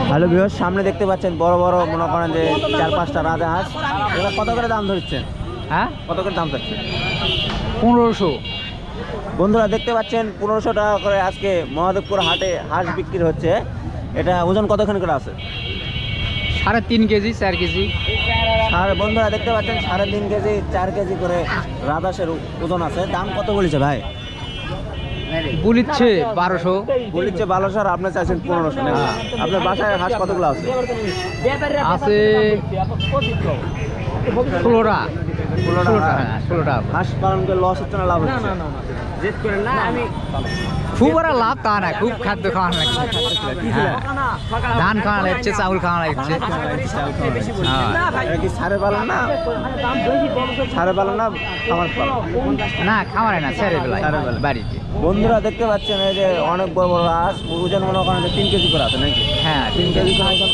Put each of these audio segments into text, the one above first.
Hello viewers, সামনে দেখতে পাচ্ছেন বড় বড় মনে করেন যে 4-5টা রাজহাঁস। এগুলো কত করে দাম ধরছেন? হ্যাঁ, কত করে দাম চাচ্ছেন? 1500। বন্ধুরা দেখতে পাচ্ছেন 1500 টাকা করে আজকে মহাদেবপুর হাটে হাঁস বিক্রি হচ্ছে। এটা ওজন কতখানি করে আছে? 3.5 কেজি 4 কেজি। আর বন্ধুরা দেখতে পাচ্ছেন 3.5 কেজি 4 কেজি করে রাজহাঁসের ওজন আছে। দাম কত বলেছে ভাই? বলিচ্ছে 1200। বলিচ্ছে 1200 আর আপনি চাইছেন 1500 না? আপনার বাসায় হাঁস কতগুলো আছে? আছে 16টা। 16টা। হাঁস পালন করে লস হচ্ছে না লাভ হচ্ছে? খুব বড় লাভ তা না, খুব খাদ্য খাওয়ানো লাগছে। ধান খাওয়ানো লাগছে, চাউল খাওয়ানো লাগছে। এটা কি সারে পালন না? সারে পালন না খামার পালন? না, খামারে না, ছেড়ে বেলায় বাড়িতে। বন্ধুরা দেখতে পাচ্ছেন এই যে অনেক বড় বড় হাঁস, ওজন মনে করেন যে 3 কেজি করে আছে নাকি? হ্যাঁ, 3 কেজি করে ওজন,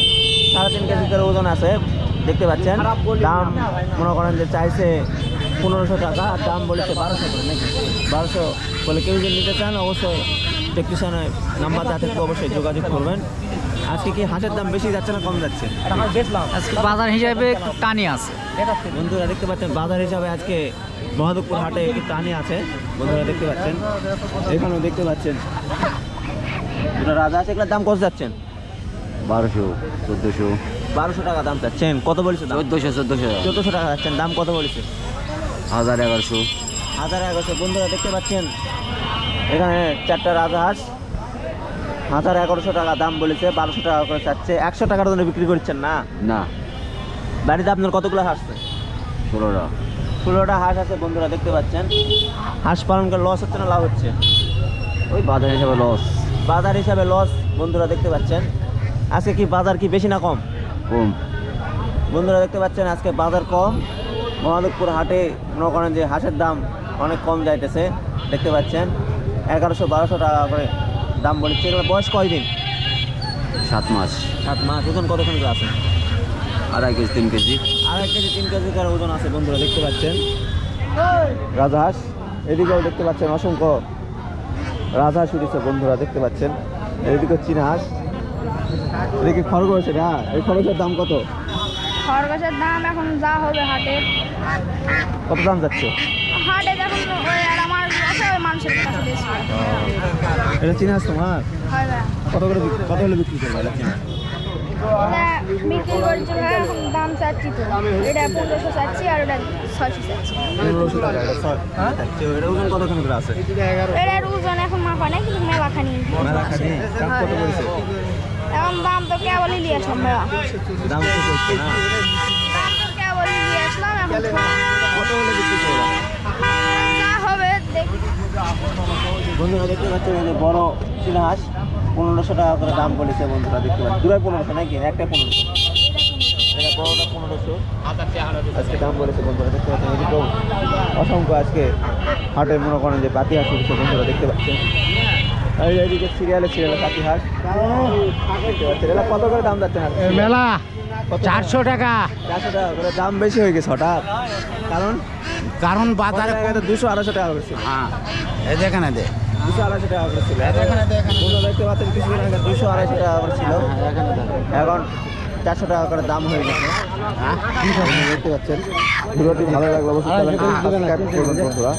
3.5 কেজি করে ওজন আছে। দেখতে পাচ্ছেন দাম মনে করেন যে চাইছে 1500 টাকা, আর দাম বলেছে 1200 করে নাকি? 1200 বলে কেউ যদি নিতে চান অবশ্যই টেকনিশিয়ানের নাম্বার দেওয়া থাকলে অবশ্যই যোগাযোগ করবেন। আজকে কি হাঁসের দাম বেশি যাচ্ছে না কম যাচ্ছে? আজকে বাজার হিসাবে একটু টানি আছে। বন্ধুরা দেখতে পাচ্ছেন বাজার হিসাবে আজকে মহাদেবপুর হাটে একটু টানি আছে। বন্ধুরা দেখতে পাচ্ছেন, এখানেও দেখতে পাচ্ছেন দুটো রাজহাঁস। এগুলোর দাম কত যাচ্ছেন? 1200, 1400, 1200 টাকা দাম চাচ্ছেন। কত বলেছে দাম? 1400, 1400 টাকা যাচ্ছেন। দাম কত বলেছে? 1000, 1100। 1100। বন্ধুরা দেখতে পাচ্ছেন এখানে 4টা রাজহাঁস 1100 টাকা দাম বলেছে, 1200 টাকা করে চাচ্ছে। 100 টাকার জন্য বিক্রি করছেন না? না, বাড়িতে আপনার কতগুলো হাঁস আছে? 16টা। 16টা হাঁস আছে। বন্ধুরা দেখতে পাচ্ছেন হাঁস পালন করে লস হচ্ছে না লাভ হচ্ছে? ওই বাজার হিসাবে লস। বাজার হিসাবে লস। বন্ধুরা দেখতে পাচ্ছেন আজকে কি বাজার কি বেশি না কম? কম। বন্ধুরা দেখতে পাচ্ছেন আজকে বাজার কম। মহাদেবপুর হাটে মনে করেন যে হাঁসের দাম অনেক কম যাইতেছে। দেখতে পাচ্ছেন 1100-1200 টাকা করে দাম বলেছে। এগুলো বয়স কয়দিন? 7 মাস। 7 মাস। ওজন কতক্ষণ করে আছে? 2.5 কেজি, 3 কেজি। 2.5 কেজি 3 কেজি করে ওজন আছে। বন্ধুরা দেখতে পাচ্ছেন রাজহাঁস। এদিকেও দেখতে পাচ্ছেন অসংখ্য রাজহাঁস উঠেছে। বন্ধুরা দেখতে পাচ্ছেন এদিকে চীনা হাঁস, এদিকে খরগোশ। না, এই খরগোশের দাম কত? খরগোশের দাম এখন যা হবে হাটে। কত দাম যাচ্ছে? হাটে যখন ওই আর আমার অসহায় মানুষের কাছে বেশি এটা চীনা হাঁস তোমার? হয় না। কত হলে বিক্রি করবে এটা চীনা? এটা বিক্রি করছে ভাই, এখন দাম চাচ্ছি তো। এটা 1500 চাচ্ছি আর ওটা 600 চাচ্ছি। 1500 টাকা। এটা এটা ওজন কতখানি করে আছে? এটার ওজন এখন মাপা নেই, কিন্তু মেলাখানি। মেলাখানি। দাম কত বলেছে? এখন দাম তো কেবলই নিয়ে আসলাম ভাইয়া। দাম তো করছে না? দাম তো কেবলই নিয়ে আসলাম, এখন কত হলে বিক্রি করবে? যা হবে দেখি। বন্ধুরা দেখতে পাচ্ছেন এই যে বড় চীনা হাঁস 1500 টাকা করে দাম বলেছে। বন্ধুরা দেখতে পাচ্ছেন দুটাই 1500 নাকি? একটা 1500। এটা বড়টা 1500 আজকে দাম বলেছে। বন্ধুরা দেখতে পাচ্ছেন এদিকেও অসংখ্য আজকে হাটের মনে করেন যে পাতি হাঁস উঠেছে। বন্ধুরা দেখতে পাচ্ছেন এই এইদিকে সিরিয়ালে পাতি হাঁস দেখতে পাচ্ছেন। এটা কত করে দাম যাচ্ছে? মেলা 400 টাকা। 400 টাকা করে দাম বেশি হয়ে গেছে হঠাৎ? কারণ বাজারে 200-250 টাকা করেছিল। হ্যাঁ, এই দেখেন দে 200-250 টাকা করে ছিল। বন্ধুরা দেখতে পাচ্ছেন কিছুদিন আগে 200-250 টাকা করে ছিল, এখন 400 টাকা করে দাম হয়ে গেছে। দেখতে পাচ্ছেন। ভিডিওটি ভালো লাগলে অবশ্যই চ্যানেলটি সাবস্ক্রাইব করবেন বন্ধুরা।